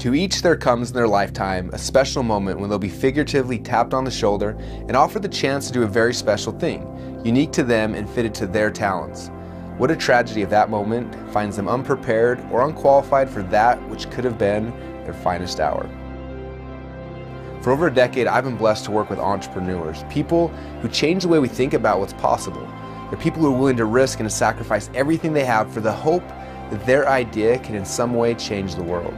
To each there comes in their lifetime a special moment when they'll be figuratively tapped on the shoulder and offered the chance to do a very special thing, unique to them and fitted to their talents. What a tragedy if that moment finds them unprepared or unqualified for that which could have been their finest hour. For over a decade, I've been blessed to work with entrepreneurs, people who change the way we think about what's possible. They're people who are willing to risk and to sacrifice everything they have for the hope that their idea can in some way change the world.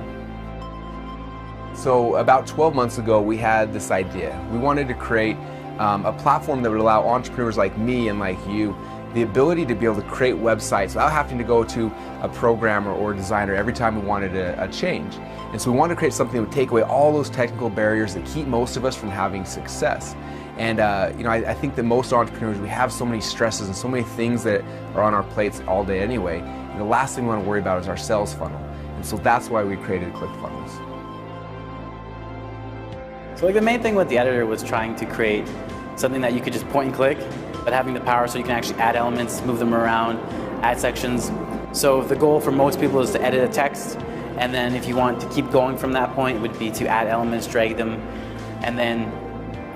So about 12 months ago, we had this idea. We wanted to create a platform that would allow entrepreneurs like me and like you the ability to be able to create websites without having to go to a programmer or a designer every time we wanted a change. And so we wanted to create something that would take away all those technical barriers that keep most of us from having success. And I think that most entrepreneurs, we have so many stresses and so many things that are on our plates all day anyway. And the last thing we want to worry about is our sales funnel. And so that's why we created ClickFunnels. So the main thing with the editor was trying to create something that you could just point and click, but having the power so you can actually add elements, move them around, add sections. So the goal for most people is to edit a text, and then if you want to keep going from that point, it would be to add elements, drag them, and then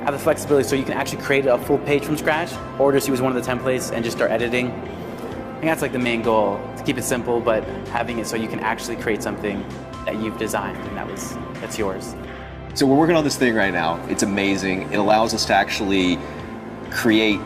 have the flexibility so you can actually create a full page from scratch, or just use one of the templates and just start editing. I think that's like the main goal, to keep it simple, but having it so you can actually create something that you've designed, and that's yours. So we're working on this thing right now. It's amazing. It allows us to actually create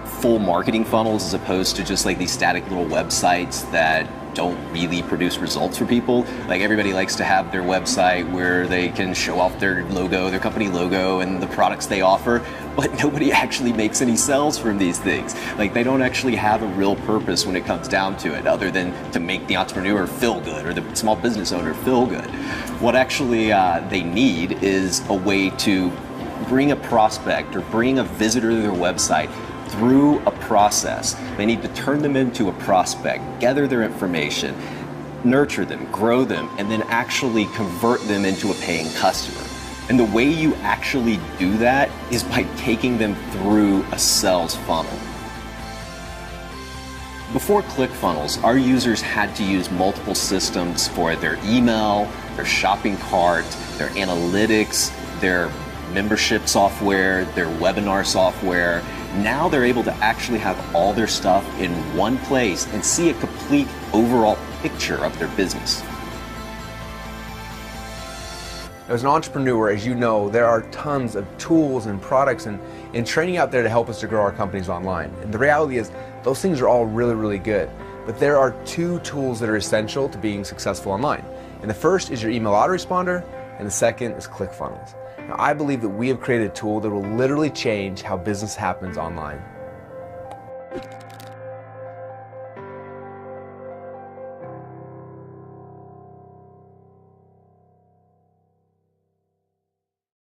full marketing funnels as opposed to just like these static little websites that don't really produce results for people. Like everybody likes to have their website where they can show off their logo, their company logo, and the products they offer, but nobody actually makes any sales from these things. Like they don't actually have a real purpose when it comes down to it, other than to make the entrepreneur feel good or the small business owner feel good. What actually they need is a way to bring a prospect or bring a visitor to their website through a process. They need to turn them into a prospect, gather their information, nurture them, grow them, and then actually convert them into a paying customer. And the way you actually do that is by taking them through a sales funnel. Before ClickFunnels, our users had to use multiple systems for their email, their shopping cart, their analytics, their membership software, their webinar software. Now they're able to actually have all their stuff in one place and see a complete overall picture of their business. As an entrepreneur, as you know, there are tons of tools and products and training out there to help us to grow our companies online. And the reality is, those things are all really, really good. But there are two tools that are essential to being successful online. And the first is your email autoresponder, and the second is ClickFunnels. Now, I believe that we have created a tool that will literally change how business happens online.